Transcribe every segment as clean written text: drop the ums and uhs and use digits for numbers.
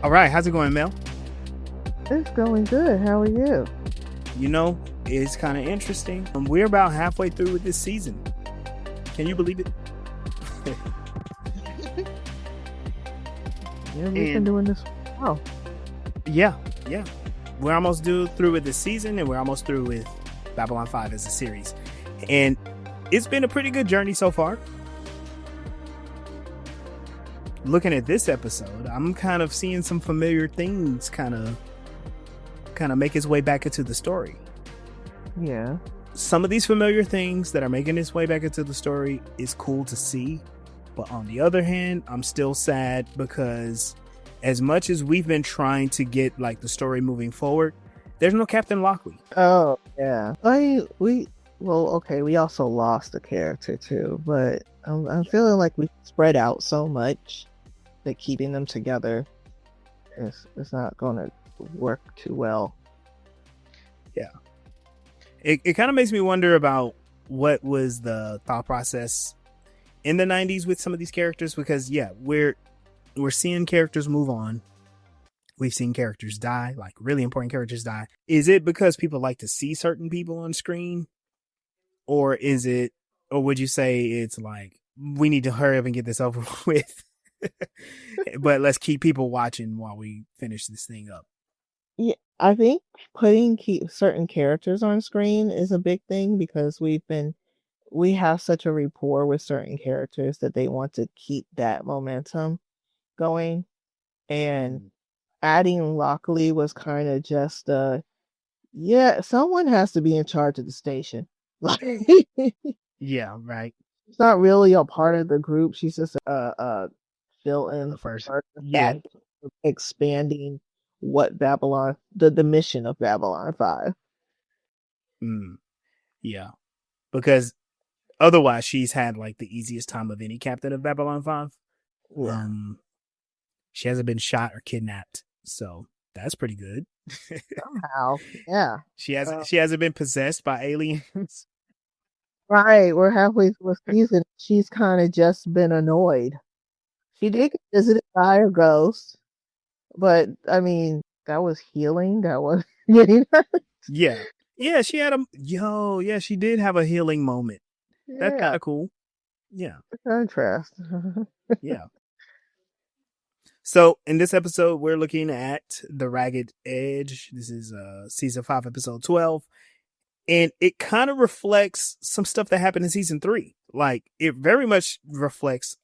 All right, how's it going, Mel? It's going good. How are you? You know, it's kind of interesting. We're about halfway through with this season. Can you believe it? Yeah, we've been doing this. Oh, Yeah. We're almost through with this season, and we're almost through with Babylon 5 as a series. And it's been a pretty good journey so far. Looking at this episode, I'm kind of seeing some familiar things kind of make its way back into the story. yeah. Some of these familiar things that are making its way back into the story is cool to see. But on the other hand, I'm still sad because as much as we've been trying to get like the story moving forward, there's no Captain Lockley. Oh, yeah. We also lost a character too, but I'm feeling like we spread out so much that keeping them together is not going to work too well. Yeah. It kind of makes me wonder about what was the thought process in the 90s with some of these characters, because we're seeing characters move on. We've seen characters die, like really important characters die. Is it because people like to see certain people on screen? Or would you say it's like, we need to hurry up and get this over with, but let's keep people watching while we finish this thing up? Yeah, I think putting certain characters on screen is a big thing because we have such a rapport with certain characters that they want to keep that momentum going. And adding Lockley was kind of just someone has to be in charge of the station. Like, Yeah, right. she's not really a part of the group. She's just a fill-in The first, part of yeah, that expanding what the mission of Babylon 5. yeah, because otherwise she's had like the easiest time of any captain of Babylon 5. Yeah. She hasn't been shot or kidnapped, so that's pretty good. Somehow, yeah. She hasn't been possessed by aliens. Right, we're halfway through a season. She's kind of just been annoyed. She did get visited by a ghost, but I mean, that was healing. That was getting her. Yeah, she had she did have a healing moment. That's kind Yeah, of cool. Yeah, contrast. yeah. So in this episode, we're looking at The Ragged Edge. This is season 5, episode 12. And it kind of reflects some stuff that happened in season 3. Like, it very much reflects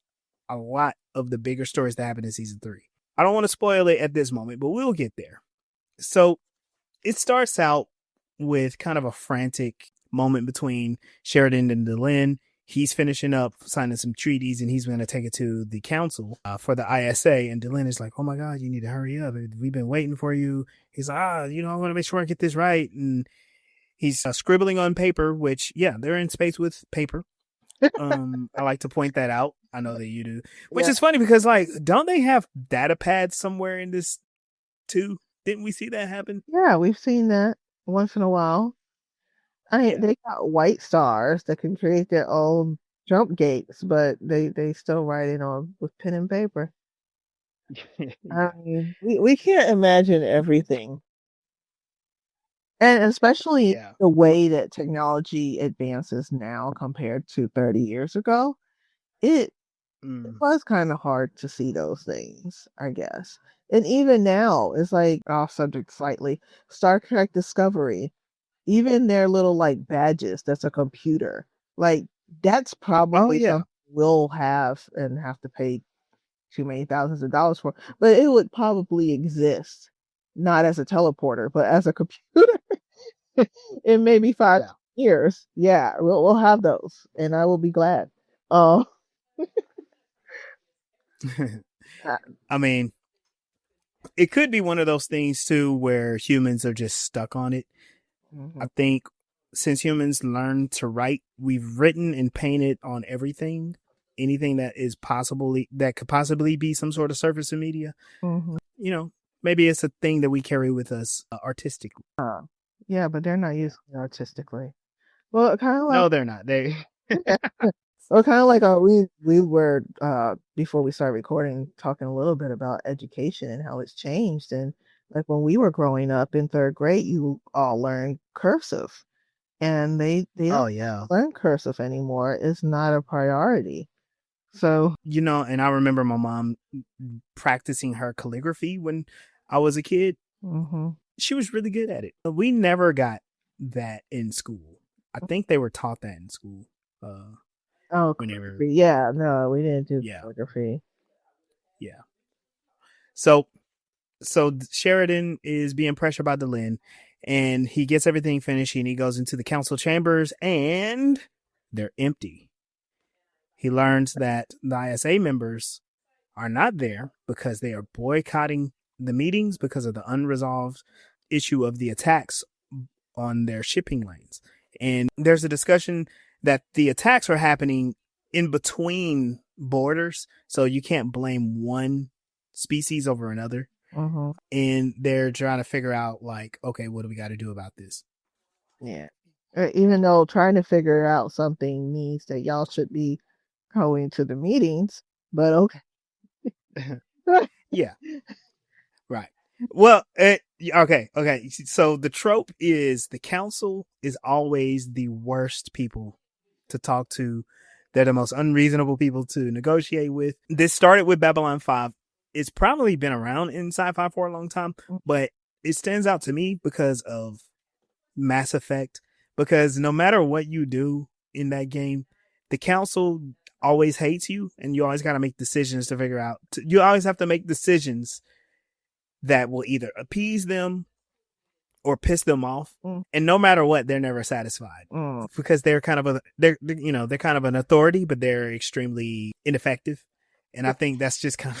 a lot of the bigger stories that happened in season 3. I don't want to spoil it at this moment, but we'll get there. So it starts out with kind of a frantic moment between Sheridan and Delenn. He's finishing up signing some treaties and he's going to take it to the council for the ISA. And Delenn is like, oh my God, you need to hurry up. We've been waiting for you. He's like, I want to make sure I get this right. And he's scribbling on paper, which, they're in space with paper. I like to point that out. I know that you do. Which is funny because, like, don't they have data pads somewhere in this too? Didn't we see that happen? Yeah, we've seen that once in a while. They got white stars that can create their own jump gates, but they still write it on with pen and paper. I mean, we can't imagine everything. And especially the way that technology advances now compared to 30 years ago, it was kind of hard to see those things, I guess. And even now, it's like off subject slightly, Star Trek Discovery, even their little like badges, that's a computer. Like, that's probably something we'll have and have to pay too many thousands of dollars for, but it would probably exist, not as a teleporter, but as a computer. In maybe 5 years. Yeah, we'll have those, and I will be glad. I mean, it could be one of those things too where humans are just stuck on it. I think since humans learned to write, we've written and painted on everything, anything that could possibly be some sort of surface of media. Maybe it's a thing that we carry with us artistically. Yeah, but they're not using it artistically. Well, kind of like, no, they're not. Or kind of like we were before we started recording talking a little bit about education and how it's changed. And like when we were growing up in third grade, you all learned cursive, and they Oh don't yeah. learn cursive anymore. It's not a priority. So And I remember my mom practicing her calligraphy when I was a kid. mhm. She was really good at it. We never got that in school. I think they were taught that in school. Oh, Whenever, calligraphy. Yeah, no, we didn't do yeah, calligraphy. yeah. So, so Sheridan is being pressured by Delenn, and he gets everything finished, and he goes into the council chambers, and they're empty. He learns that the ISA members are not there because they are boycotting the meetings because of the unresolved issue of the attacks on their shipping lanes. And there's a discussion that the attacks are happening in between borders, so you can't blame one species over another. Mhm. And they're trying to figure out, like, okay, what do we got to do about this? Yeah. Even though trying to figure out something means that y'all should be going to the meetings, but okay. Yeah, right. Well, okay. So the trope is the council is always the worst people to talk to. They're the most unreasonable people to negotiate with. This started with Babylon 5. It's probably been around in sci-fi for a long time, but it stands out to me because of Mass Effect. Because no matter what you do in that game, the council always hates you, and you always got to make decisions to figure out. You always have to make decisions that will either appease them or piss them off. Mm. And no matter what, they're never satisfied Mm. because they're kind of they're kind of an authority, but they're extremely ineffective. And I think that's just kind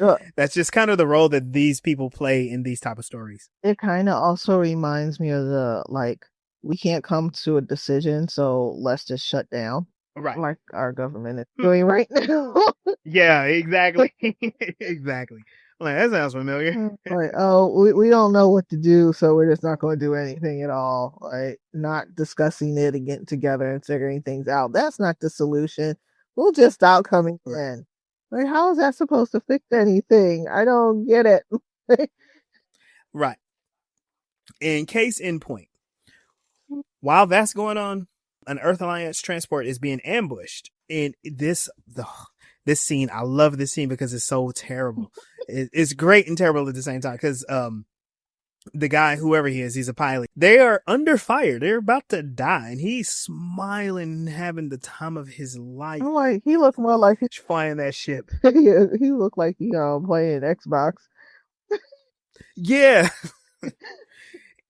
of that's just kind of the role that these people play in these type of stories. It kind of also reminds me of the like we can't come to a decision, so let's just shut down, Right. like our government is doing right now. Yeah, exactly. Exactly. Like, that sounds familiar. Like, oh, we don't know what to do, so we're just not going to do anything at all. Like, not discussing it and getting together and figuring things out. That's not the solution. We'll just stop coming in. Like, how is that supposed to fix anything? I don't get it. Right. In case in point, while that's going on, an Earth Alliance transport is being ambushed. And this scene, I love this scene because it's so terrible. It's great and terrible at the same time because the guy, whoever he is, he's a pilot. They are under fire. They're about to die, and he's smiling, having the time of his life. I'm like, he looked more like he's flying that ship. he looked like he playing Xbox. Yeah.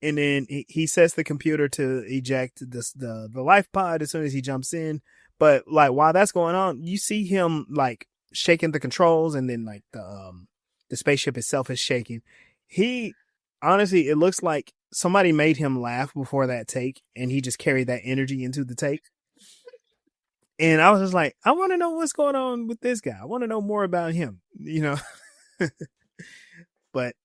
And then he sets the computer to eject the life pod as soon as he jumps in. But like while that's going on, you see him like shaking the controls, and then like the spaceship itself is shaking. He honestly, it looks like somebody made him laugh before that take, and he just carried that energy into the take. And I was just like, I want to know what's going on with this guy. I want to know more about him, you know. But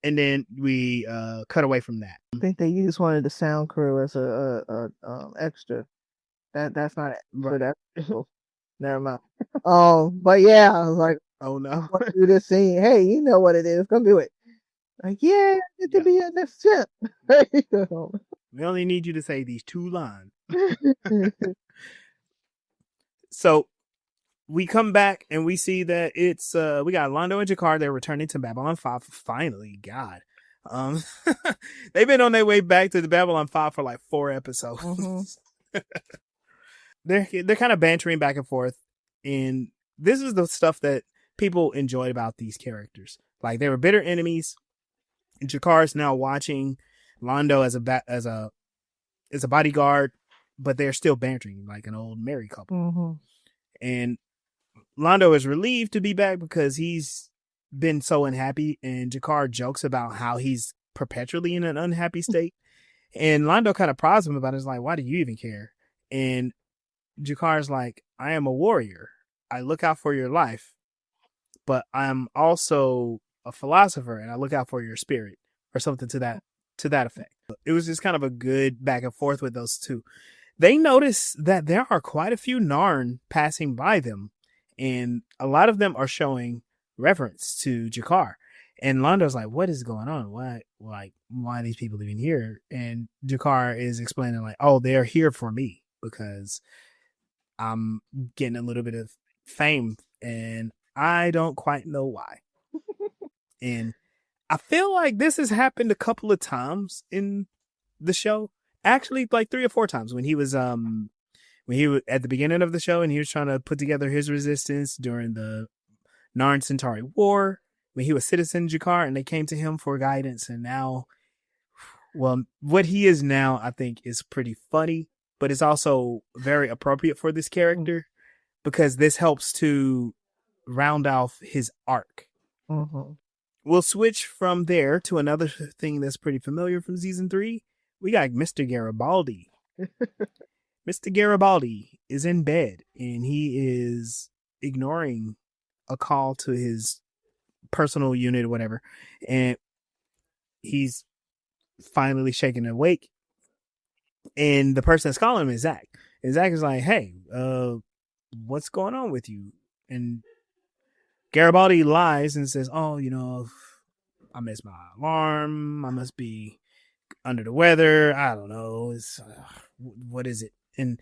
and then we cut away from that. I think they used one of the sound crew as a extra. That's not it. Right. That's never mind. But yeah, I was like, oh no, do this scene. Hey, you know what it is? Go do it. Like, yeah, get to be in this ship. We only need you to say these 2 lines. So we come back and we see that it's we got Londo and Jakar. They're returning to Babylon 5 finally. God, they've been on their way back to the Babylon 5 for like 4 episodes. Mm-hmm. They're kind of bantering back and forth, and this is the stuff that people enjoyed about these characters. Like, they were bitter enemies. Jakar's now watching Londo as a bodyguard, but they're still bantering like an old married couple. Mm-hmm. And Londo is relieved to be back because he's been so unhappy, and Jakar jokes about how he's perpetually in an unhappy state. And Londo kind of prods him about it. It's like, why do you even care? And Jakar's like, I am a warrior. I look out for your life, but I'm also a philosopher, and I look out for your spirit, or something to that effect. It was just kind of a good back and forth with those two. they notice that there are quite a few Narn passing by them, and a lot of them are showing reference to Jakar. And Londo's like, "What is going on? Why are these people even here?" And Jakar is explaining like, "Oh, they're here for me because I'm getting a little bit of fame, and I don't quite know why." And I feel like this has happened a couple of times in the show. Actually, like 3 or 4 times when he was at the beginning of the show and he was trying to put together his resistance during the Narn Centauri War, when he was Citizen Jakar and they came to him for guidance. And now, well, what he is now, I think, is pretty funny, but it's also very appropriate for this character because this helps to round off his arc. Mm-hmm. We'll switch from there to another thing that's pretty familiar from season 3. We got Mr. Garibaldi. Mr. Garibaldi is in bed and he is ignoring a call to his personal unit or whatever. And he's finally shaken awake. And the person that's calling him is Zach. And Zach is like, "Hey, what's going on with you?" And Garibaldi lies and says, "Oh, I missed my alarm. I must be under the weather. I don't know. What is it?" And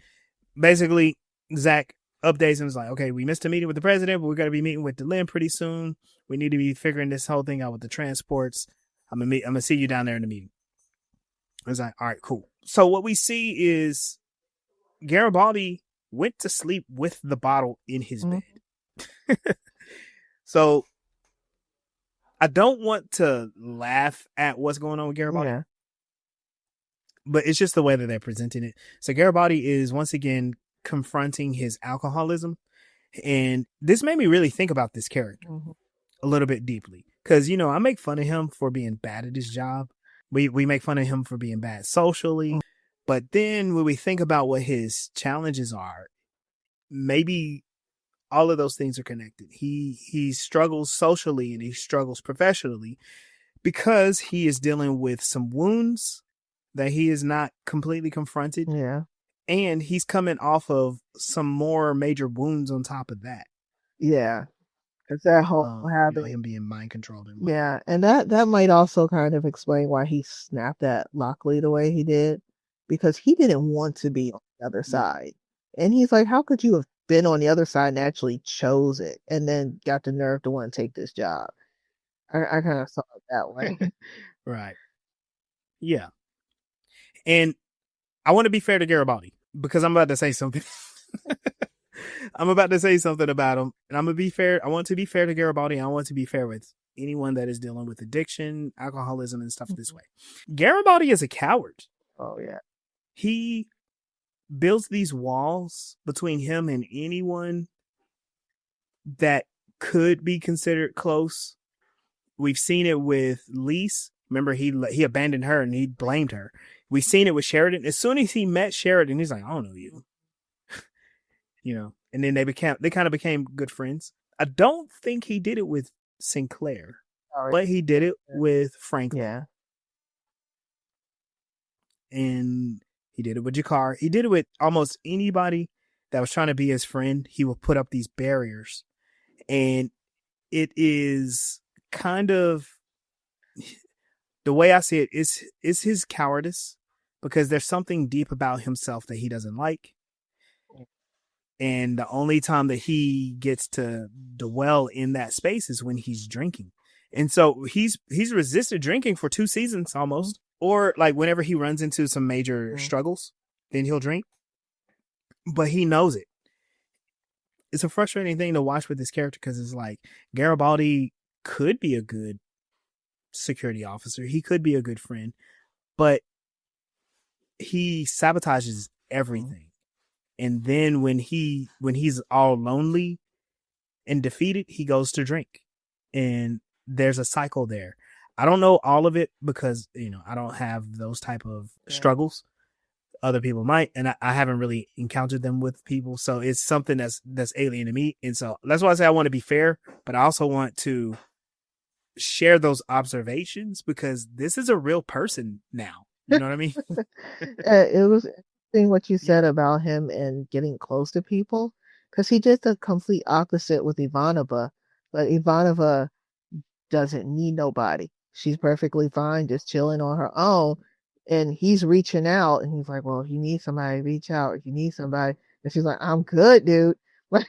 basically, Zach updates him. Is like, "Okay, we missed a meeting with the president, but we're gonna be meeting with Delenn pretty soon. We need to be figuring this whole thing out with the transports. I'm gonna see you down there in the meeting." I was like, "All right, cool." So what we see is Garibaldi went to sleep with the bottle in his bed. So I don't want to laugh at what's going on with Garibaldi, but it's just the way that they're presenting it. So Garibaldi is once again confronting his alcoholism, and this made me really think about this character a little bit deeply because I make fun of him for being bad at his job. We make fun of him for being bad socially, but then when we think about what his challenges are, maybe all of those things are connected. He struggles socially and he struggles professionally because he is dealing with some wounds that he is not completely confronted. Yeah. And he's coming off of some more major wounds on top of that. Yeah. Because that whole habit. Him being mind controlled. Yeah. And that might also kind of explain why he snapped at Lockley the way he did. Because he didn't want to be on the other side. And he's like, how could you have been on the other side and actually chose it and then got the nerve to want to take this job? I kind of saw it that way. Right. Yeah. And I want to be fair to Garibaldi because I'm about to say something. I'm about to say something about him, and I'm going to be fair. I want to be fair to Garibaldi. I want to be fair with anyone that is dealing with addiction, alcoholism, and stuff this way. Garibaldi is a coward. Oh, yeah. He builds these walls between him and anyone that could be considered close. We've seen it with Lise. Remember, he abandoned her and he blamed her. We've seen it with Sheridan. As soon as he met Sheridan, he's like, "I don't know you." And then they kind of became good friends. I don't think he did it with Sinclair, but he did it with Franklin. Yeah. And he did it with Jakar. He did it with almost anybody that was trying to be his friend. He will put up these barriers. And it is kind of, the way I see it is his cowardice, because there's something deep about himself that he doesn't like. And the only time that he gets to dwell in that space is when he's drinking. And so he's resisted drinking for 2 seasons almost. Or like whenever he runs into some major struggles, then he'll drink. But he knows it. It's a frustrating thing to watch with this character because it's like Garibaldi could be a good security officer. He could be a good friend, but he sabotages everything. And then when he's all lonely and defeated, he goes to drink. And there's a cycle there. I don't know all of it because, I don't have those type of struggles. Other people might, and I haven't really encountered them with people. So it's something that's alien to me. And so that's why I say I want to be fair, but I also want to share those observations because this is a real person now. You know what I mean? It was Seeing what you Yeah. said about him and getting close to people, because he did the complete opposite with Ivanova, but Ivanova doesn't need nobody. She's perfectly fine, just chilling on her own. And he's reaching out, and he's like, "Well, if you need somebody, reach out. If you need somebody," and she's like, "I'm good, dude." But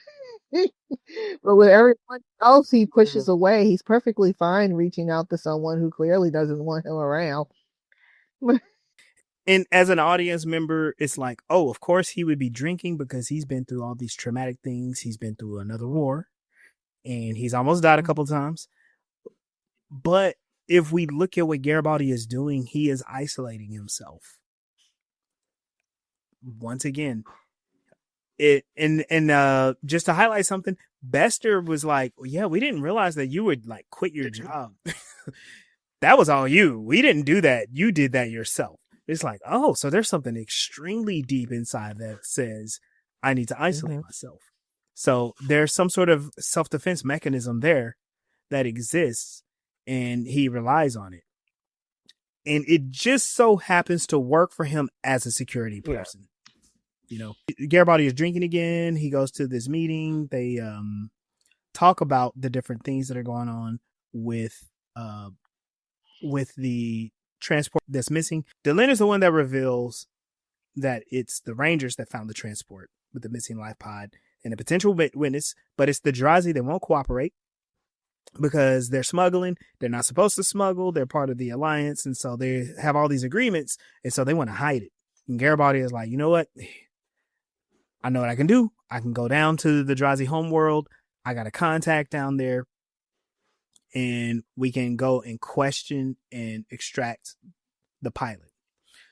with everyone else he pushes away, he's perfectly fine reaching out to someone who clearly doesn't want him around. And as an audience member, it's like, oh, of course he would be drinking because he's been through all these traumatic things. He's been through another war and he's almost died a couple of times. But if we look at what Garibaldi is doing, he is isolating himself. Once again, just to highlight something, Bester was like, well, yeah, we didn't realize that you would like quit your job. That was all you. We didn't do that. You did that yourself. It's like, oh, so there's something extremely deep inside that says I need to isolate myself. So there's some sort of self-defense mechanism there that exists, and he relies on it. And it just so happens to work for him as a security person. You know, Garibaldi is drinking again. He goes to this meeting. They talk about the different things that are going on with the transport that's missing. Delenn is the one that reveals that it's the Rangers that found the transport with the missing life pod and a potential witness, but it's the Drazi that won't cooperate because they're smuggling. They're not supposed to smuggle. They're part of the Alliance, and so they have all these agreements, and so they want to hide it. And Garibaldi is like, you know what? I know what I can do. I can go down to the Drazi homeworld. I got a contact down there, and we can go and question and extract the pilot.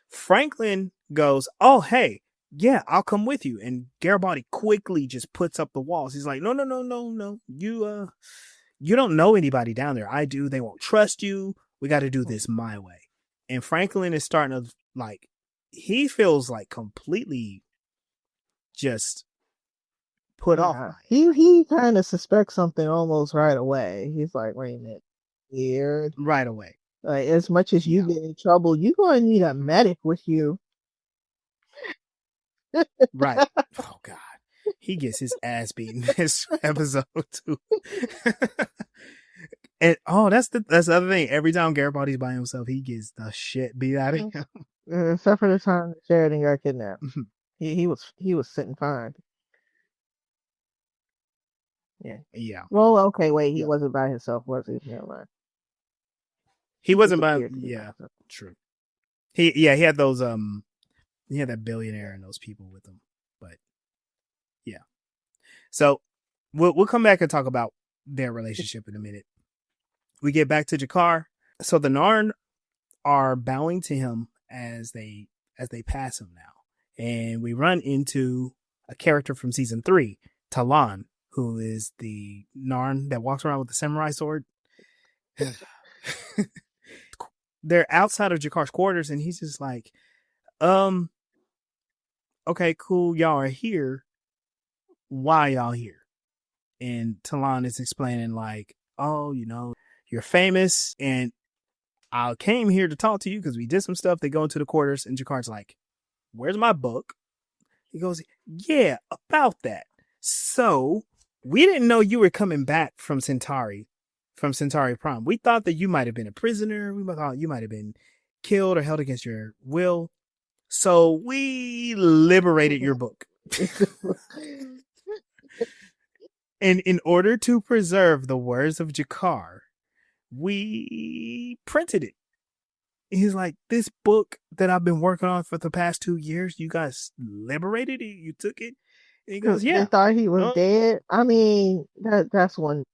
Franklin goes, oh, hey, yeah, I'll come with you. And Garibaldi quickly just puts up the walls. He's like, no. You don't know anybody down there. I do. They won't trust you. We got to do this my way. And Franklin is starting to like, he feels like completely just put off. He kind of suspects something almost right away. He's like, wait a minute, weird. Right away. Like, as much as you get in trouble, you're going to need a medic with you. Right. Oh, God. He gets his ass beaten this episode, too. And, that's the other thing. Every time Garibaldi's by himself, he gets the shit beat out of him. Except for the time that Sheridan got kidnapped. He was sitting fine. Yeah. Well, okay, wait. He wasn't by himself, was he? Never mind. He wasn't by. Yeah, true. He had those he had that billionaire and those people with him, but yeah. So we'll come back and talk about their relationship in a minute. We get back to Jakar. So the Narn are bowing to him as they pass him now, and we run into a character from season 3, Talon, who is the Narn that walks around with the samurai sword. They're outside of Jakar's quarters, and he's just like, okay, cool, y'all are here. Why y'all here? And Talon is explaining like, oh, you're famous, and I came here to talk to you because we did some stuff. They go into the quarters, and Jakar's like, where's my book? He goes, yeah, about that. So we didn't know you were coming back from Centauri Prime. We thought that you might have been a prisoner. We thought you might have been killed or held against your will. So we liberated your book. And in order to preserve the words of Jakar, we printed it. He's like, this book that I've been working on for the past 2 years, you guys liberated it? You took it? And he goes, yeah. They thought he was dead. I mean, that's one.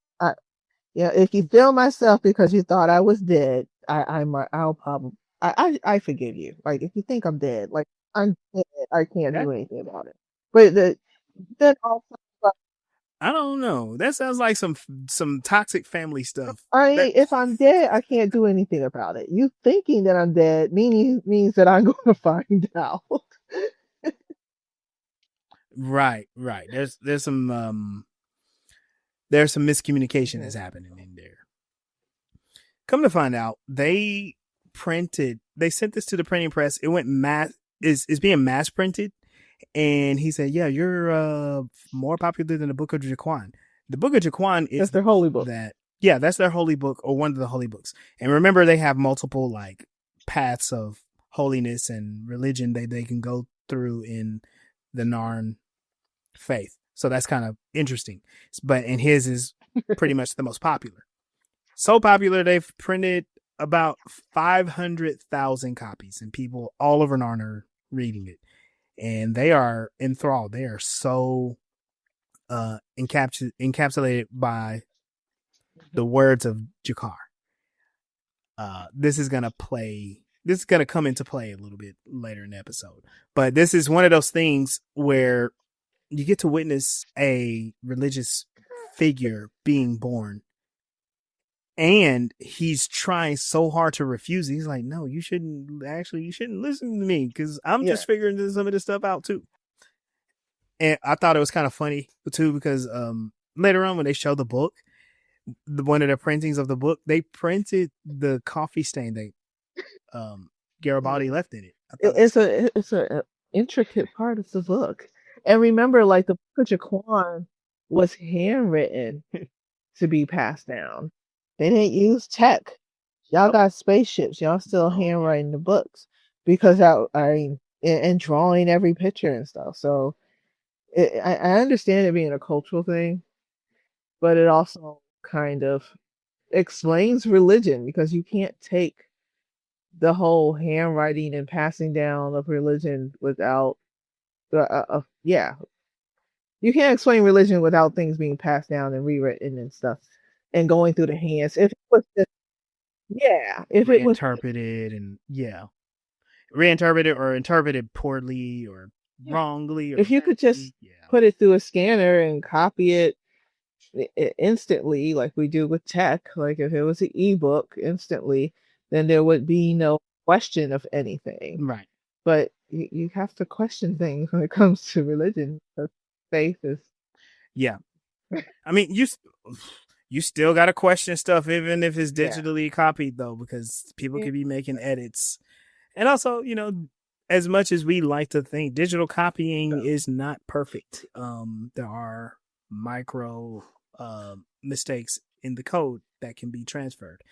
If you feel myself because you thought I was dead, I'll probably I forgive you. Like, if you think I'm dead, like, I'm dead, I can't do anything about it. But then also, I don't know. That sounds like some toxic family stuff. If I'm dead, I can't do anything about it. You thinking that I'm dead means that I'm going to find out. Right. There's some miscommunication that's happening in there. Come to find out, they sent this to the printing press. It is being mass printed, and he said, "Yeah, you're more popular than the Book of Jaquan." The Book of Jaquan That's is their holy book. that yeah, that's their holy book or one of the holy books. And remember, they have multiple like paths of holiness and religion they can go through in the Narn faith. So that's kind of interesting. But and his is pretty much the most popular. So popular they've printed about 500,000 copies, and people all over Narn are reading it, and they are enthralled. They are so encapsulated by the words of Jakar. This is gonna play. This is gonna come into play a little bit later in the episode, but this is one of those things where you get to witness a religious figure being born, and he's trying so hard to refuse it. He's like, no, you shouldn't listen to me because I'm just figuring some of this stuff out too. And I thought it was kind of funny too because later on when they show the book, one of the printings of the book, they printed the coffee stain that Garibaldi left in it. It's a intricate part of the book. And remember, like the Book of Jaquan was handwritten to be passed down. They didn't use tech. Y'all got spaceships. Y'all still handwriting the books because and drawing every picture and stuff. So I understand it being a cultural thing, but it also kind of explains religion because you can't take the whole handwriting and passing down of religion without you can't explain religion without things being passed down and rewritten and stuff and going through the hands. If it was just, if it was reinterpreted and reinterpreted or interpreted poorly or wrongly, or if you could just put it through a scanner and copy it instantly, like we do with tech, like if it was an ebook instantly, then there would be no question of anything. Right. But you have to question things when it comes to religion. Faith is. Yeah. I mean, you still got to question stuff even if it's digitally copied though, because people could be making edits. And also, as much as we like to think digital copying is not perfect, there are micro mistakes in the code that can be transferred.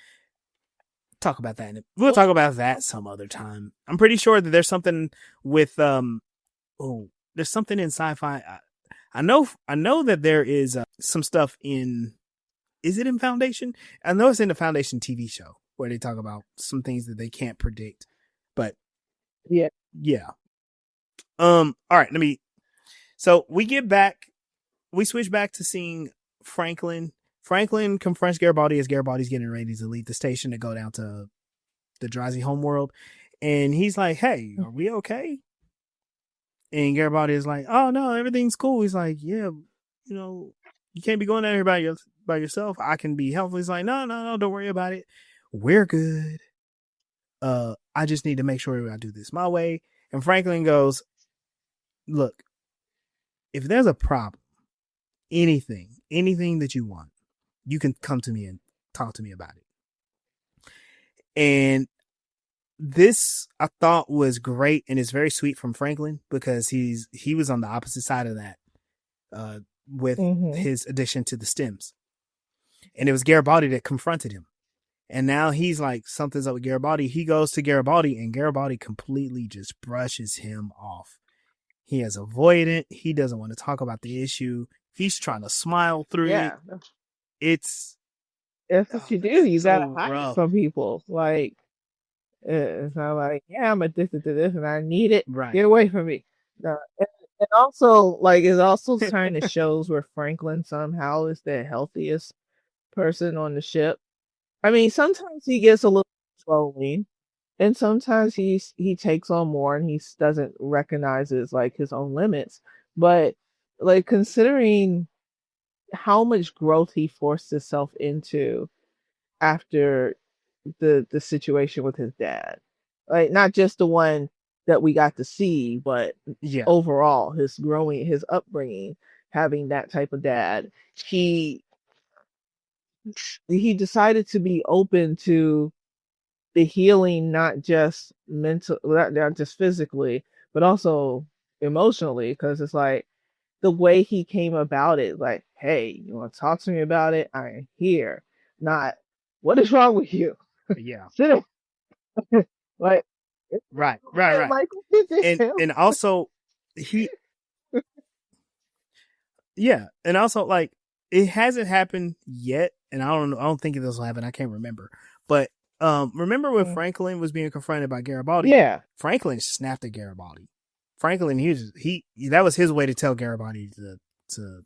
Talk about that. We'll talk about that some other time. I'm pretty sure that there's something with there's something in sci-fi. I know that there is some stuff in. Is it in Foundation? I know it's in the Foundation TV show where they talk about some things that they can't predict. But yeah. All right. So we switch back to seeing Franklin. Franklin confronts Garibaldi as Garibaldi's getting ready to leave the station to go down to the Drazi homeworld. And he's like, hey, are we okay? And Garibaldi is like, oh, no, everything's cool. He's like, yeah, you can't be going down here by yourself. I can be helpful. He's like, no, don't worry about it. We're good. I just need to make sure I do this my way. And Franklin goes, look, if there's a problem, anything that you want, you can come to me and talk to me about it. And this I thought was great, and it's very sweet from Franklin because he was on the opposite side of that with his addition to the stems. And it was Garibaldi that confronted him. And now he's like, something's up with Garibaldi. He goes to Garibaldi, and Garibaldi completely just brushes him off. He is avoidant. He doesn't want to talk about the issue. He's trying to smile through it. That's what you do. You gotta hide from people. Like, it's not like, I'm addicted to this and I need it. Right. Get away from me. And also, like, it also kind of shows where Franklin somehow is the healthiest person on the ship. I mean, sometimes he gets a little controlling, and sometimes he takes on more and he doesn't recognize like his own limits. But like considering how much growth he forced himself into after the situation with his dad, like not just the one that we got to see, but overall his upbringing, having that type of dad, he decided to be open to the healing, not just mental, not just physically, but also emotionally, because it's like the way he came about it, like, hey, you want to talk to me about it? I am here. Not, what is wrong with you? Yeah. Sit down. Like, Right. Right. hey, Right. Michael, sit And down. and also he yeah, and also like it hasn't happened yet, and I don't think this will happen. I can't remember. But remember when Mm. Franklin was being confronted by Garibaldi? Yeah. Franklin snapped at Garibaldi. Franklin he that was his way to tell Garibaldi to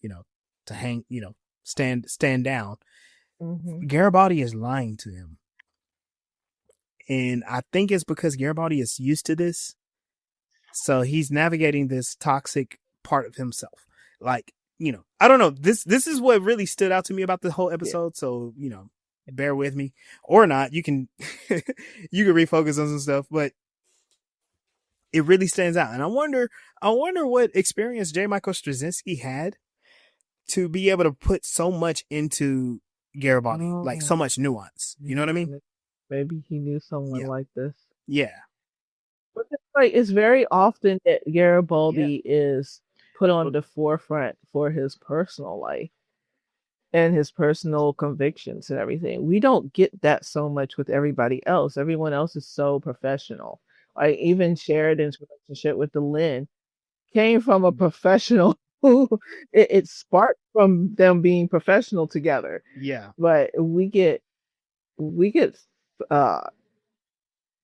you know to hang, stand down. Hmm. Garibaldi is lying to him. And I think it's because Garibaldi is used to this. So he's navigating this toxic part of himself. Like, I don't know. This is what really stood out to me about the whole Yeah. episode. So, bear with me or not. You can you can refocus on some stuff, but it really stands out. And I wonder what experience J. Michael Straczynski had to be able to put so much into Garibaldi, like Oh, so much nuance. You know what I mean? maybe he knew someone Yeah. like this. Yeah. But it's like it's very often that Yeah. Garibaldi is put on the forefront for his personal life and his personal convictions and everything. We don't get that so much with everybody else. Everyone else is so professional. Like even Sheridan's relationship with Delenn came from a professional who it sparked from them being professional together. Yeah. But we get uh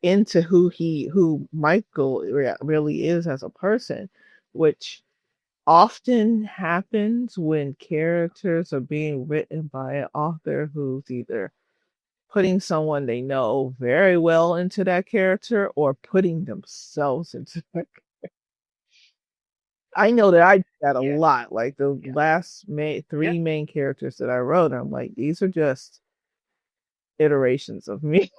into who Michael really is as a person, which often happens when characters are being written by an author who's either putting someone they know very well into that character or putting themselves into it. I know that I do that a Yeah. lot. Like the Yeah. last Yeah. three main characters that I wrote, I'm like, these are just iterations of me.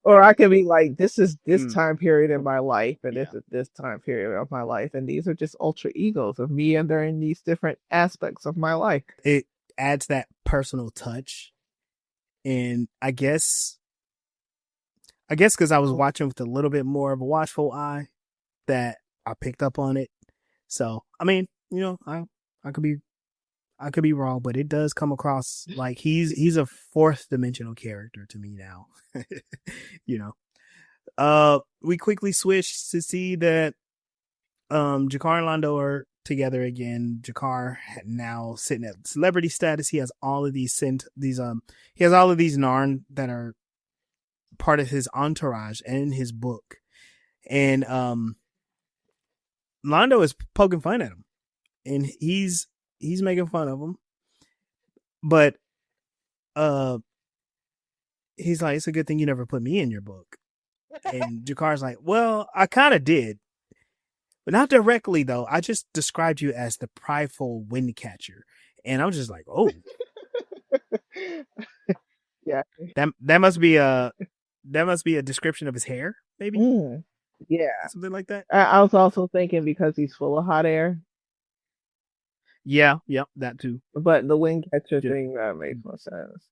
Or I could be like, this is this Mm. time period in my life, and this Yeah. is this time period of my life, and these are just ultra egos of me, and they're in these different aspects of my life. It adds that personal touch. And I guess because I was watching with a little bit more of a watchful eye that I picked up on it. So I mean, I could be I could be wrong, but it does come across like he's a fourth dimensional character to me now. you know. We quickly switched to see that Jakar and Londo are together again. Jakar now sitting at celebrity status. He has all of he has all of these Narn that are part of his entourage and his book. And Londo is poking fun at him. And he's making fun of him. But he's like, it's a good thing you never put me in your book. And Jakar's like, well, I kind of did. But not directly, though. I just described you as the prideful wind catcher. And I'm just like, oh. Yeah. That must be a description of his hair, maybe? Mm. Yeah. Something like that. I was also thinking because he's full of hot air, Yeah, yep, that too. but the wing catcher Just, thing makes more sense.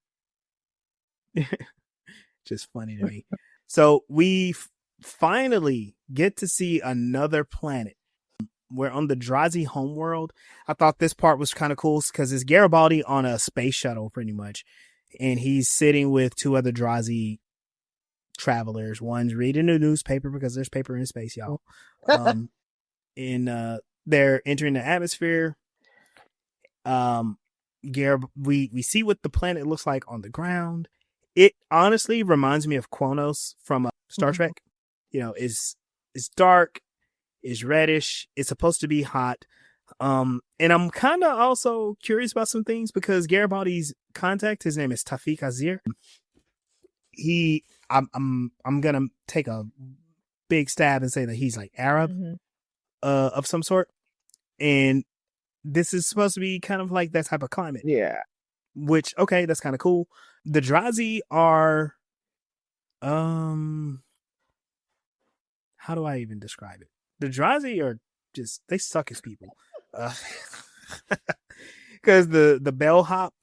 just funny to me. So we finally get to see another planet. We're on the Drazi homeworld. I thought this part was kind of cool because it's Garibaldi on a space shuttle, pretty much, and he's sitting with two other Drazi travelers. One's reading a newspaper because there's paper in space, y'all. They're entering the atmosphere. We see what the planet looks like on the ground. It honestly reminds me of Kronos from Star Trek. It's dark, it's reddish, it's supposed to be hot. And I'm kind of also curious about some things because Garibaldi's contact, his name is Tafik Azir. I'm gonna take a big stab and say that he's like Arab, of some sort, and this is supposed to be kind of like that type of climate. Yeah. Which, okay, that's kind of cool. The Drazi are, how do I even describe it? The Drazi are just, they suck as people. Because the bellhop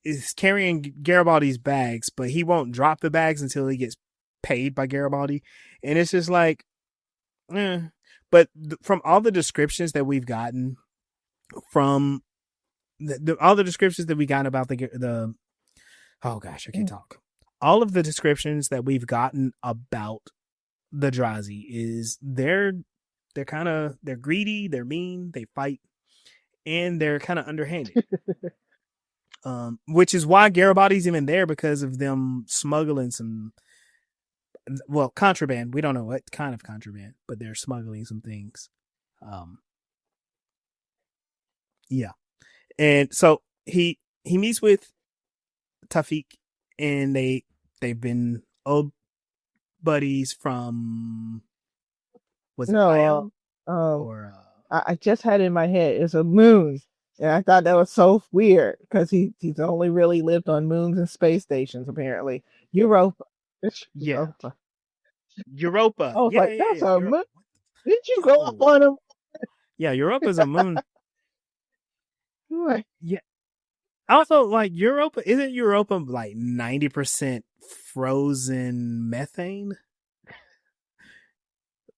is carrying Garibaldi's bags, but he won't drop the bags until he gets paid by Garibaldi, and it's just like, But from all the descriptions that we've gotten from all the descriptions that we got about the oh gosh, I can't talk. All of the descriptions that we've gotten about the Drazi is they're greedy, they're mean, they fight, and they're kind of underhanded. Which is why Garibaldi's even there, because of them smuggling some, well, contraband. We don't know what kind of contraband, but they're smuggling some things. Yeah. And so he meets with Tafik, and they've been old buddies from, was it No, or I just had in my head it's a moon, and I thought that was so weird because he's only really lived on moons and space stations apparently. Europa, it's yeah, Europa. Europa. I was like, that's Yeah. a moon. Didn't you go up on him? Yeah, Europa's a moon. Like, Yeah. Also, like, Europa, isn't Europa like 90% frozen methane?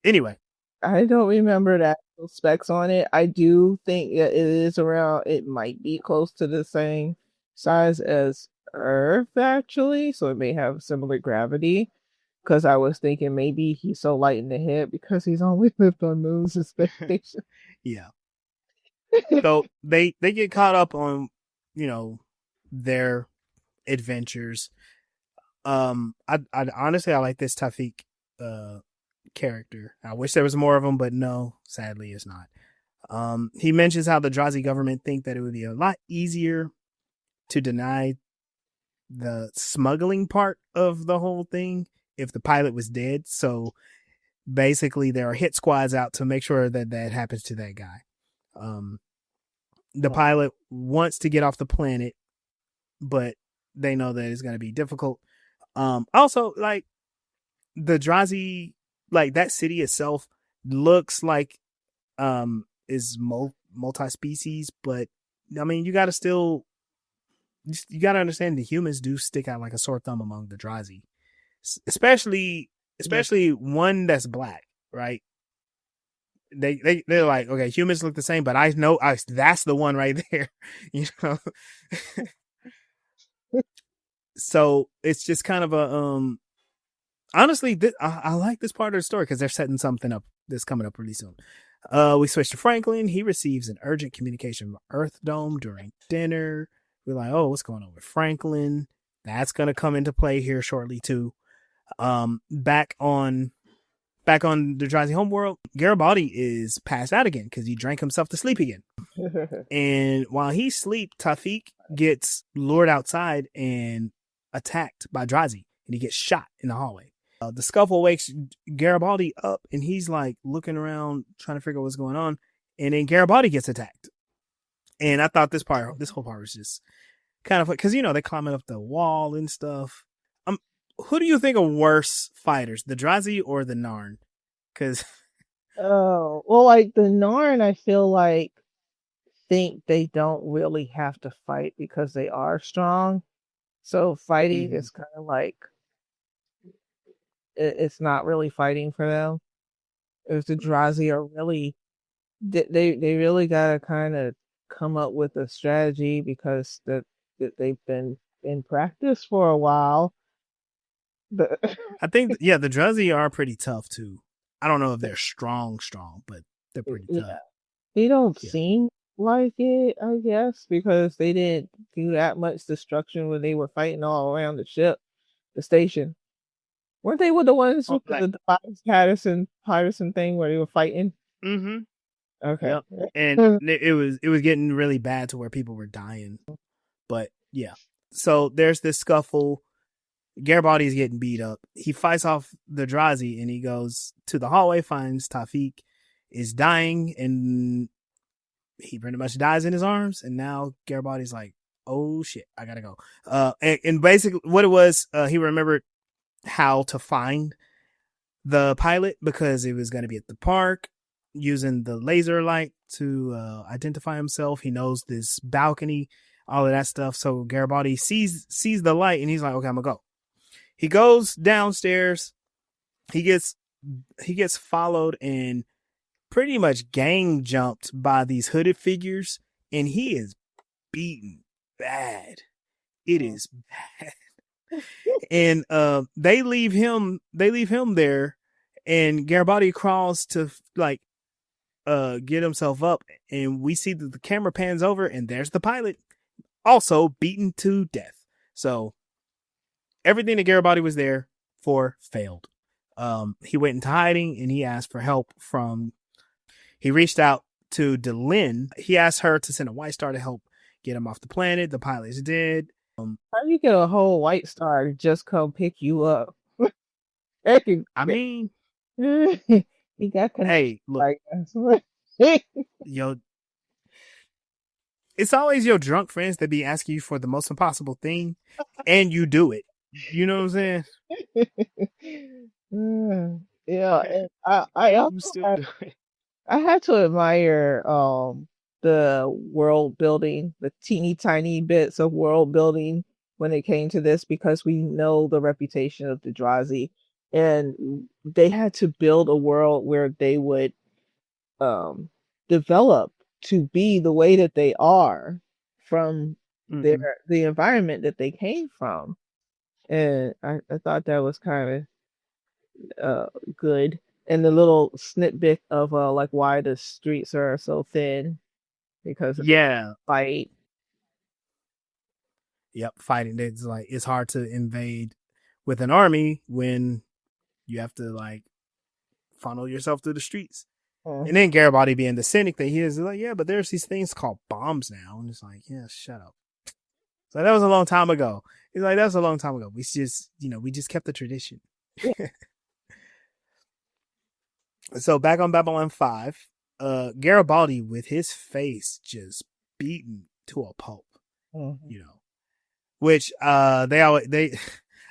Anyway, I don't remember the actual specs on it. I do think that it is around. It might be close to the same size as Earth, actually. So it may have similar gravity. Because I was thinking maybe he's so light in the head because he's only lived on moons and space stations. yeah. So they get caught up on, their adventures. I honestly, I like this Tafik character. I wish there was more of them, but no, sadly it's not. He mentions how the Drazi government think that it would be a lot easier to deny the smuggling part of the whole thing if the pilot was dead. So basically there are hit squads out to make sure that that happens to that guy. The pilot wants to get off the planet, but they know that it's going to be difficult. Also, like, the Drazi, like, that city itself looks like is multi-species, but I mean, you got to understand the humans do stick out like a sore thumb among the Drazi, especially one that's black, right? They're like, okay, humans look the same, but I know that's the one right there, you know. So it's just kind of a honestly, I like this part of the story because they're setting something up that's coming up really soon. We switch to Franklin. He receives an urgent communication from Earth Dome during dinner. We're like, oh, what's going on with Franklin? That's gonna come into play here shortly too. Back on the Drazi homeworld, Garibaldi is passed out again because he drank himself to sleep again. And while he sleeps, Tafik gets lured outside and attacked by Drazi, and he gets shot in the hallway. The scuffle wakes Garibaldi up, and he's like looking around trying to figure out what's going on, and then Garibaldi gets attacked. And I thought this whole part was just kind of, because they're climbing up the wall and stuff. Who do you think are worse fighters, the Drazi or the Narn? Because oh, well, like the Narn, I feel like think they don't really have to fight because they are strong. So fighting is kind of like it's not really fighting for them. If the Drazi are really, they really gotta kind of come up with a strategy because that they've been in practice for a while. But I think, yeah, the Drazi are pretty tough too. I don't know if they're strong, but they're pretty tough. Yeah. They don't seem like it, I guess, because they didn't do that much destruction when they were fighting all around the ship, the station. Weren't they the ones with the Patterson thing where they were fighting? Mm-hmm. Okay. Yep. And it was getting really bad to where people were dying. But yeah. So there's this scuffle. Garibaldi's getting beat up. He fights off the Drazi, and he goes to the hallway, finds Tafik is dying, and he pretty much dies in his arms. And now Garibaldi's like, oh shit, I gotta go. And basically what it was, he remembered how to find the pilot because it was going to be at the park using the laser light to identify himself. He knows this balcony, all of that stuff. So Garibaldi sees the light, and he's like, okay, I'm gonna go. He goes downstairs. He gets followed and pretty much gang jumped by these hooded figures, and he is beaten bad. It is bad. And they leave him there, and Garibaldi crawls to like get himself up, and we see that the camera pans over, and there's the pilot, also beaten to death. So everything that Garibaldi was there for failed. He went into hiding, and he asked for help from. He reached out to Delenn. He asked her to send a White Star to help get him off the planet. The pilot's dead. How do you get a whole White Star to just come pick you up? I mean, he got connected. hey, look, yo, it's always your drunk friends that be asking you for the most impossible thing, and you do it. You know what I'm saying? Yeah, and I also I had to admire the world building, the teeny tiny bits of world building when it came to this, because we know the reputation of the Drazi, and they had to build a world where they would develop to be the way that they are from the environment that they came from. And I thought that was kind of good. And the little snippet of like why the streets are so thin, because of fight. Yep, fighting. It's like it's hard to invade with an army when you have to like funnel yourself through the streets. And then Garibaldi being the cynic that he is like, yeah, but there's these things called bombs now. And it's like, yeah, shut up. So that was a long time ago. He's like, that was a long time ago. We just, we just kept the tradition. Yeah. So back on Babylon 5, Garibaldi with his face just beaten to a pulp, which I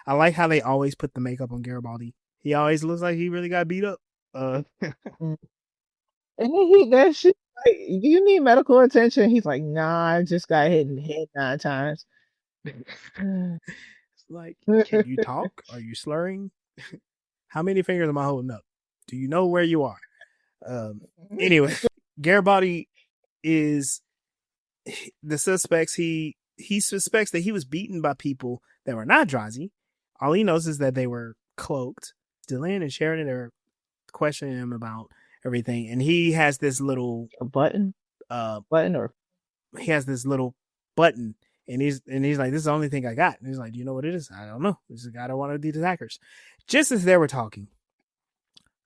like how they always put the makeup on Garibaldi. He always looks like he really got beat up. And then that shit, like, do you need medical attention? He's like, nah, I just got hit in the head 9 times. It's like, can you talk? Are you slurring? How many fingers am I holding up? Do you know where you are? Anyway, Garibaldi is the suspects. He suspects that he was beaten by people that were not Drazi. All he knows is that they were cloaked. Delenn and Sheridan are questioning him about everything, and he has this little button, or he has this little button, and he's like, this is the only thing I got. And he's like, do you know what it is? I don't know. This is a guy that one of these attackers. Just as they were talking,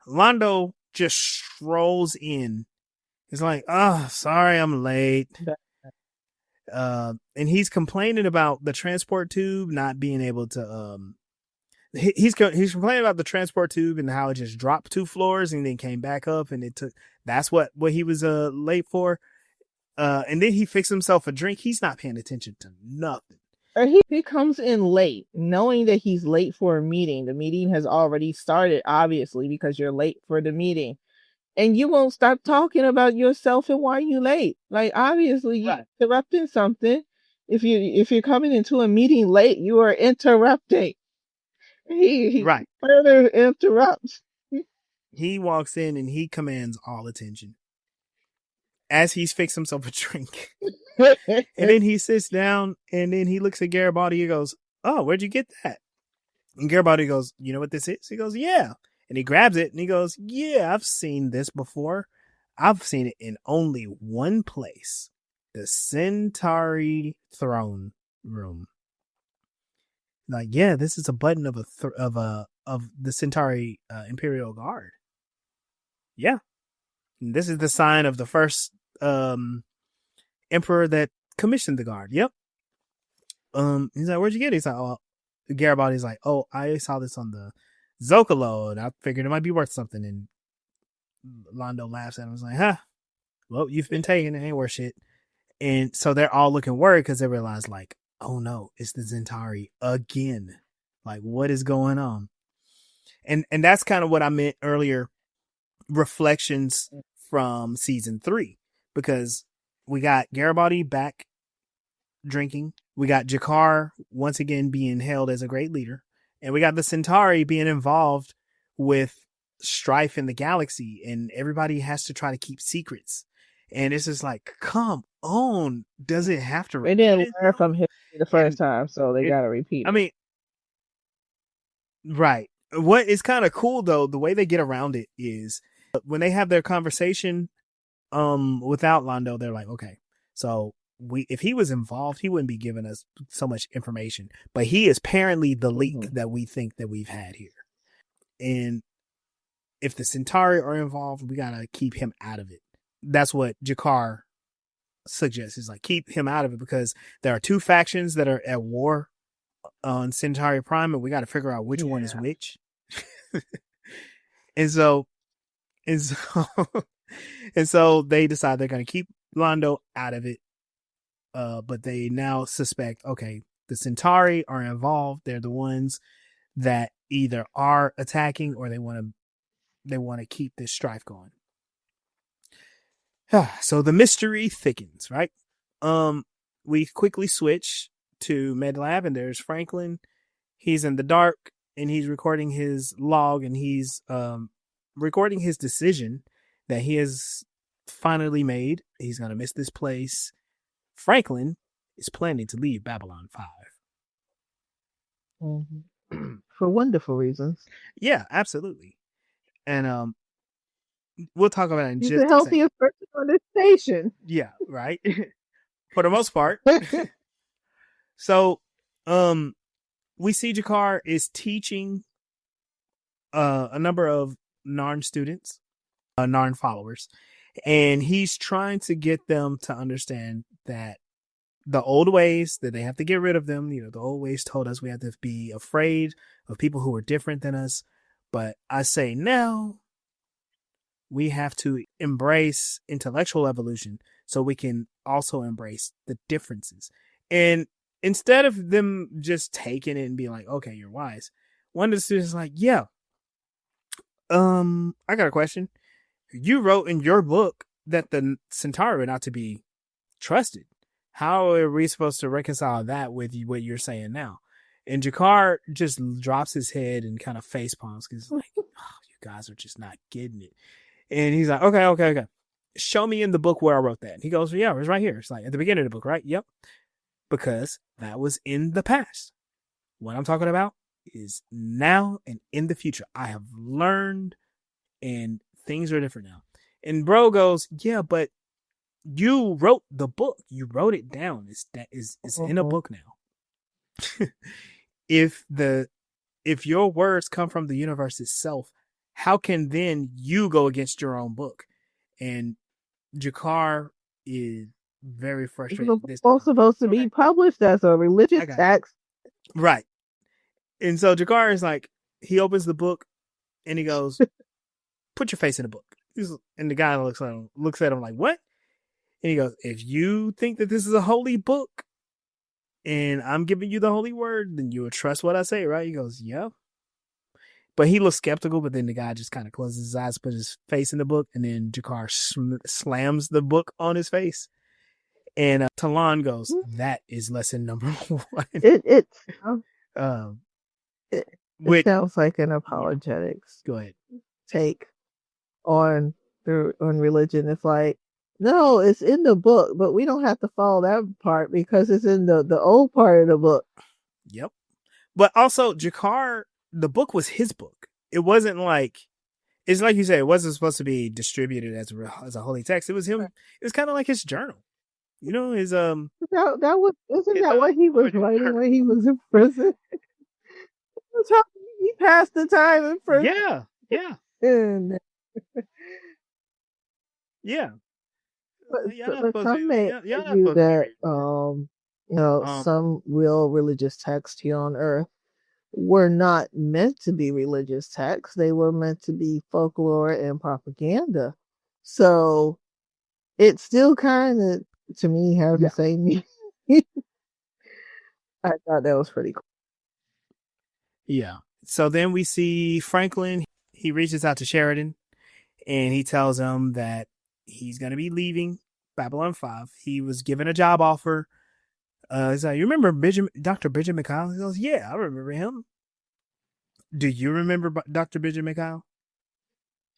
Londo just strolls in. He's like, oh, sorry, I'm late. And he's complaining about the transport tube not being able to he's complaining about the transport tube and how it just dropped 2 floors and then came back up, and that's what he was late for. And then he fixed himself a drink. He's not paying attention to nothing. He comes in late, knowing that he's late for a meeting. The meeting has already started, obviously, because you're late for the meeting. And you won't stop talking about yourself and why you late. Like, obviously, you're interrupting something. If you're coming into a meeting late, you are interrupting. He further interrupts. He walks in and he commands all attention as he's fixed himself a drink. And then he sits down, and then he looks at Garibaldi. He goes, oh, where'd you get that? And Garibaldi goes, you know what this is? He goes, yeah. And he grabs it and he goes, yeah, I've seen this before. I've seen it in only one place, the Centauri throne room. Like, yeah, this is a button of the Centauri Imperial Guard. Yeah. And this is the sign of the first emperor that commissioned the guard. Yep. He's like, where'd you get it? He's like, oh, Garibaldi's like, oh, I saw this on the Zocalo, and I figured it might be worth something. And Londo laughs at him. He's like, huh, well, you've been taking it, ain't worth shit. And so they're all looking worried because they realize, like, oh no, it's the Centauri again. Like, what is going on? And that's kind of what I meant earlier, reflections from season 3, because we got Garibaldi back drinking. We got Jakar once again being hailed as a great leader. And we got the Centauri being involved with strife in the galaxy, and everybody has to try to keep secrets. And it's just like, come on, does it have to They repeat didn't learn itself? from history the first And time, so they it, got to repeat I it. mean, right. What is kind of cool though, the way they get around it is when they have their conversation without Londo, they're like, okay, so if he was involved, he wouldn't be giving us so much information. But he is apparently the leak that we think that we've had here. And if the Centauri are involved, we gotta keep him out of it. That's what Jakar suggests. Is like keep him out of it because there are two factions that are at war on Centauri Prime, and we got to figure out which one is which. and so, and so, and so they decide they're going to keep Londo out of it. But they now suspect, okay, the Centauri are involved. They're the ones that either are attacking or they want to keep this strife going. So the mystery thickens, right? We quickly switch to MedLab, and there's Franklin. He's in the dark, and he's recording his log, and he's recording his decision that he has finally made. He's gonna miss this place. Franklin is planning to leave Babylon 5. For wonderful reasons. Yeah, absolutely. And we'll talk about it in He's just the healthiest person on this station. Yeah, right. For the most part. So, we see Jakar is teaching a number of Narn students, Narn followers, and he's trying to get them to understand that the old ways, that they have to get rid of them. The old ways told us we have to be afraid of people who are different than us. But I say now we have to embrace intellectual evolution so we can also embrace the differences. And instead of them just taking it and being like, okay, you're wise, one of the students is like, yeah, I got a question. You wrote in your book that the Centauri are not to be trusted. How are we supposed to reconcile that with what you're saying now? And Jakar just drops his head and kind of face palms because like, oh, you guys are just not getting it. And he's like, okay. Show me in the book where I wrote that. And he goes, yeah, it's right here. It's like at the beginning of the book, right? Yep. Because that was in the past. What I'm talking about is now and in the future. I have learned and things are different now. And bro goes, yeah, but you wrote the book. You wrote it down. It's in a book now. If your words come from the universe itself, how can then you go against your own book? And Jakar is very frustrated. It's supposed to be published as a religious text. Right. And so Jakar is like, he opens the book and he goes, put your face in the book. And the guy looks at him like, what? And he goes, if you think that this is a holy book and I'm giving you the holy word, then you will trust what I say, right? He goes, yeah. But he looks skeptical, but then the guy just kind of closes his eyes, puts his face in the book, and then Jakar slams the book on his face. And Talon goes, that is lesson number one. It sounds like an apologetics. Go ahead. Take on religion. It's like, no, it's in the book, but we don't have to follow that part because it's in the old part of the book. Yep. But also, Jakar, the book was his book. It wasn't like, it's like you said, it wasn't supposed to be distributed as a holy text. It was him. It was kind of like his journal. His Isn't that what he was writing when he was in prison? He passed the time in prison. Yeah. Yeah. But some may argue that some real religious texts here on Earth were not meant to be religious texts. They were meant to be folklore and propaganda. So it still kind of, to me, has the same meaning. I thought that was pretty cool. Yeah. So then we see Franklin. He reaches out to Sheridan and he tells him that he's going to be leaving Babylon 5. He was given a job offer. He's like, you remember Dr. Benjamin Collins? He goes, yeah, I remember him. Do you remember Dr. Benjamin Kyle?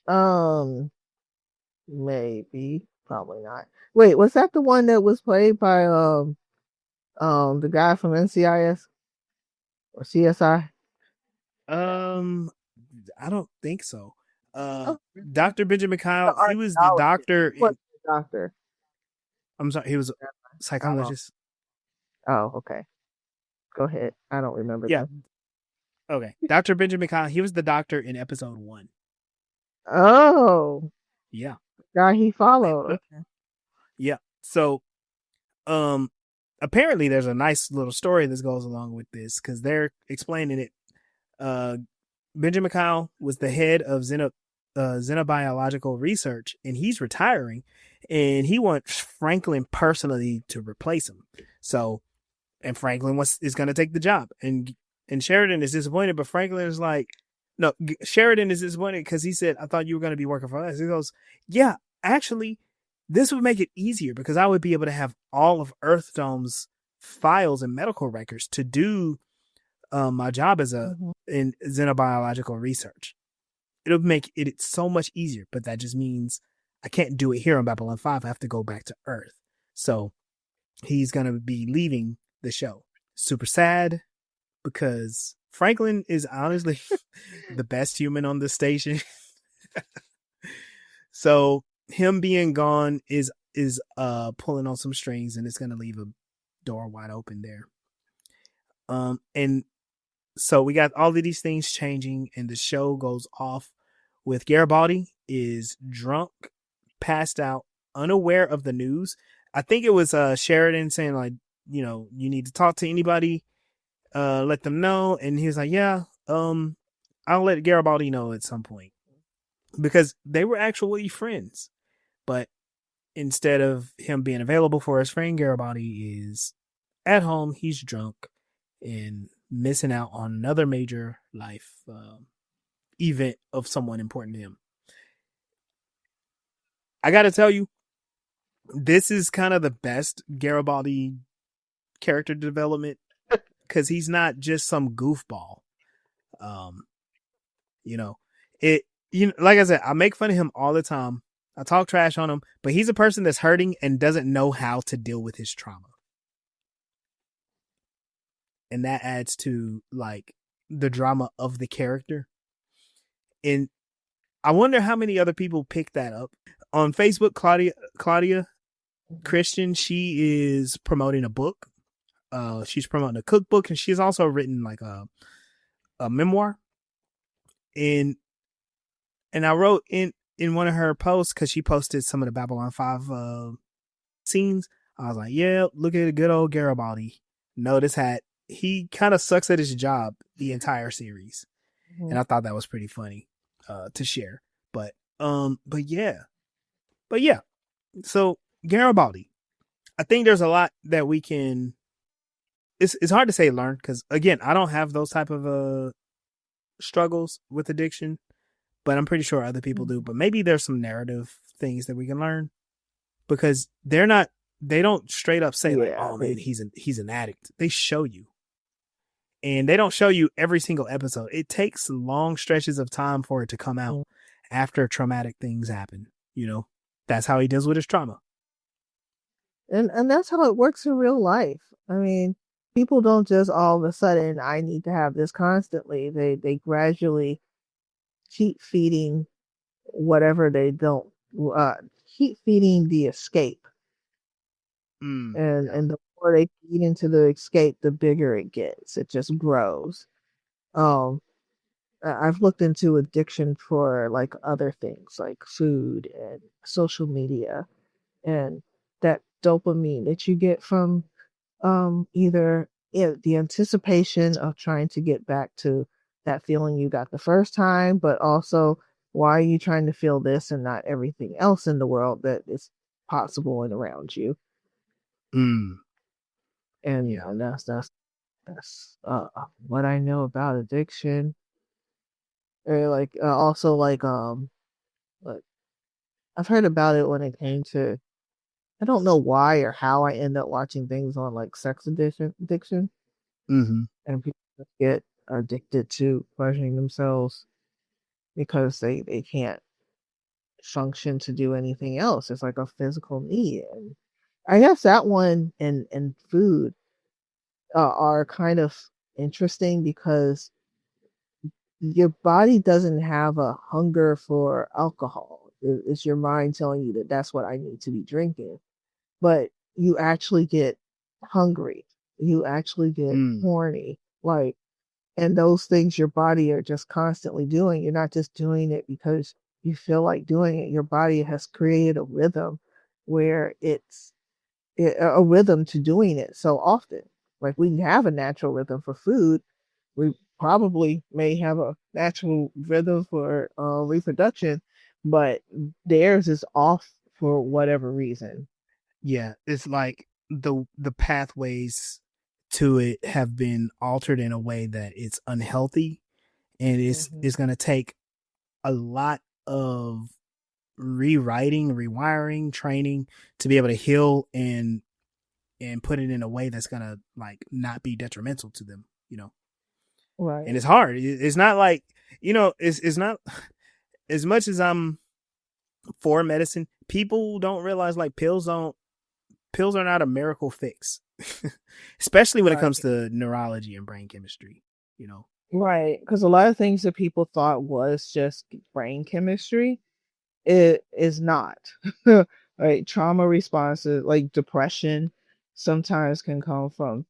Um, maybe, probably not. Wait, was that the one that was played by the guy from NCIS or CSI? Um, I don't think so. Uh, Oh, Dr. Benjamin the Kyle, he was the archaeologist. doctor. He was the doctor. I'm sorry, he was a I don't. psychologist. Oh, okay. Go ahead. I don't remember Yeah. them. Okay. Dr. Benjamin Kyle, he was the doctor in episode 1. Oh, Yeah. guy he followed. Okay. Yeah. So, um, apparently there's a nice little story that goes along with this because they're explaining it. Uh, Benjamin Kyle was the head of xenobiological research, and he's retiring, and he wants Franklin personally to replace him. So, and Franklin is going to take the job, and Sheridan is disappointed, but Franklin is like, no, Sheridan is disappointed because he said, "I thought you were going to be working for us." He goes, "Yeah, actually, this would make it easier because I would be able to have all of Earthdome's files and medical records to do my job as Mhm. in xenobiological research. It'll make it so much easier, but that just means I can't do it here on Babylon 5. I have to go back to Earth." So he's going to be leaving the show. Super sad because Franklin is honestly the best human on the station. So him being gone is pulling on some strings, and it's going to leave a door wide open there. And so we got all of these things changing, and the show goes off with Garibaldi is drunk, passed out, unaware of the news. I think it was Sheridan saying like, you need to talk to anybody, let them know, and he was like, yeah, I'll let Garibaldi know at some point because they were actually friends, but instead of him being available for his friend, Garibaldi is at home. He's drunk and missing out on another major life event of someone important to him. I got to tell you, this is kind of the best Garibaldi character development because he's not just some goofball. Um, you know, it. Like I said, I make fun of him all the time. I talk trash on him, but he's a person that's hurting and doesn't know how to deal with his trauma, and that adds to like the drama of the character. And I wonder how many other people pick that up on Facebook. Claudia Mhm. Christian, she is promoting a book. She's promoting a cookbook, and she's also written like a memoir. And I wrote in one of her posts because she posted some of the Babylon 5 scenes. I was like, yeah, look at the good old Garibaldi. Notice that he kind of sucks at his job the entire series, and Mhm. I thought that was pretty funny to share. But yeah, but yeah. So Garibaldi, I think there's a lot that we can. It's hard to say learn because again, I don't have those type of struggles with addiction, but I'm pretty sure other people do. Mhm. But maybe there's some narrative things that we can learn because they don't straight up say like, Yeah, oh man, they. he's an addict. They show you, and they don't show you every single episode. It takes long stretches of time for it to come out Mhm. after traumatic things happen. That's how he deals with his trauma. And that's how it works in real life. I mean, people don't just all of a sudden I need to have this constantly. They gradually keep feeding whatever they don't uh keep feeding the escape. Mm, And the more they feed into the escape, the bigger it gets. It just grows. Um I've looked into addiction for like other things like food and social media and that dopamine that you get from either the anticipation of trying to get back to that feeling you got the first time, but also why are you trying to feel this and not everything else in the world that is possible and around you? mm, And, yeah. that's what I know about addiction. Or like also like I've heard about it when it came to I don't know why or how I end up watching things on like sex addiction Mm-hmm. and people just get addicted to pleasuring themselves because they can't function to do anything else. It's like a physical need. And I guess that one and food are kind of interesting because your body doesn't have a hunger for alcohol. It's your mind telling you that that's what I need to be drinking. But you actually get hungry. You actually get Mm. horny. Like, and those things your body are just constantly doing. You're not just doing it because you feel like doing it. Your body has created a rhythm where a rhythm to doing it so often. Like we have a natural rhythm for food. We probably may have a natural rhythm for reproduction, but theirs is off for whatever reason. Yeah, it's like the pathways to it have been altered in a way that it's unhealthy, and Hmm. it's going to take a lot of rewriting, rewiring, training to be able to heal and put it in a way that's going to like not be detrimental to them, you know. And Right. it's hard. It's not like, you know, it's not as much as I'm for medicine, people don't realize like pills are not a miracle fix. Especially when it comes Right. to neurology and brain chemistry, you know. Right. Because a lot of things that people thought was just brain chemistry, it is not. Right? Trauma responses like depression sometimes can come from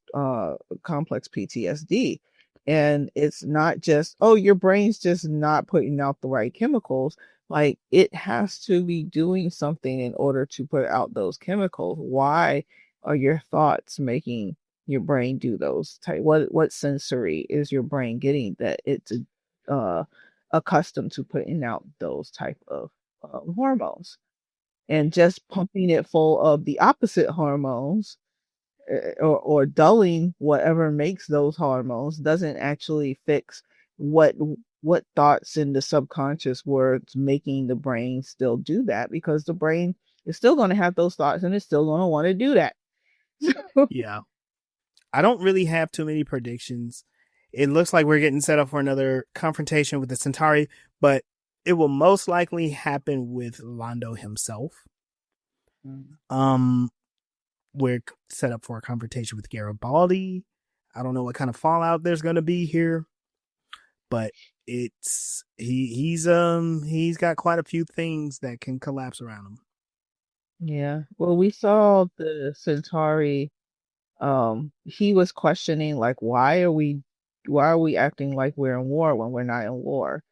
complex PTSD. And it's not just, oh, your brain's just not putting out the right chemicals. Like it has to be doing something in order to put out those chemicals. Why are your thoughts making your brain do those type? What sensory is your brain getting that it's uh accustomed to putting out those type of hormones, and just pumping it full of the opposite hormones, or dulling whatever makes those hormones doesn't actually fix what what thoughts in the subconscious were making the brain still do that, because the brain is still going to have those thoughts and it's still going to want to do that. Yeah. I don't really have too many predictions. It looks like we're getting set up for another confrontation with the Centauri, but it will most likely happen with Londo himself. Mm. Um, we're set up for a confrontation with Garibaldi. I don't know what kind of fallout there's going to be here, but he's got quite a few things that can collapse around him. Yeah. Well, we saw the Centauri. He was questioning like, why are we acting like we're in war when we're not in war?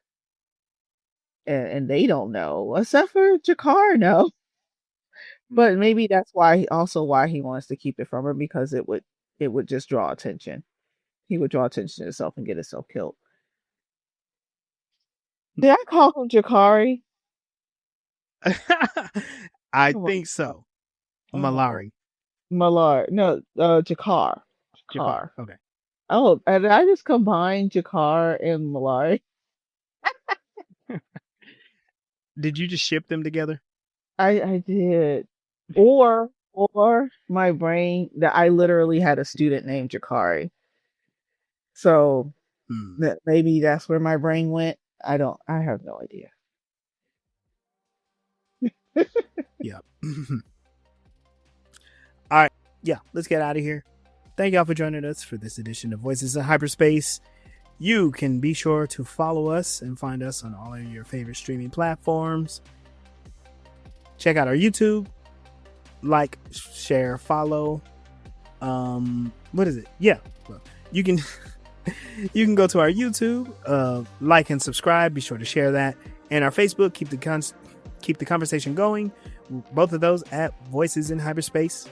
And they don't know, except for Jakar, no. But maybe that's why he wants to keep it from her, because it would just draw attention. He would draw attention to himself and get himself killed. Did I call him Jakari? I Oh think my God. so. Oh, Malari. Malar. No, Jakar. Jakar. Jakar. Okay. Oh, and I just combined Jakar and Malar. Did you just ship them together? I did. Or my brain, that I literally had a student named Jakari. So Hmm. that maybe that's where my brain went. I have no idea. Yeah. All right. Yeah, let's get out of here. Thank y'all for joining us for this edition of Voices in Hyperspace. You can be sure to follow us and find us on all of your favorite streaming platforms. Check out our YouTube. Like, share, follow. What is it? Yeah. Well, you can you can go to our YouTube, like and subscribe. Be sure to share that. And our Facebook, keep the conversation going. Both of those at Voices in Hyperspace.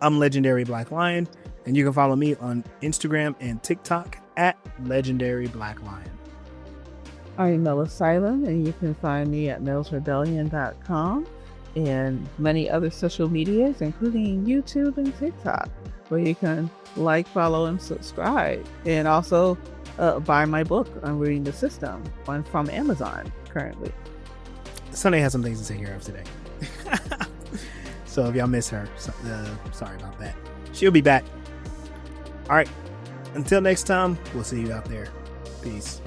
I'm Legendary Black Lion, and you can follow me on Instagram and TikTok at Legendary Black Lion. I'm Mel Asylum, and you can find me at millsrebellion.com and many other social medias, including YouTube and TikTok, where you can like, follow, and subscribe. And also buy my book, I'm Reading the System, one from Amazon currently. Sunday has some things to take care of today. So if y'all miss her, sorry about that. She'll be back. All right. until next time, we'll see you out there. Peace.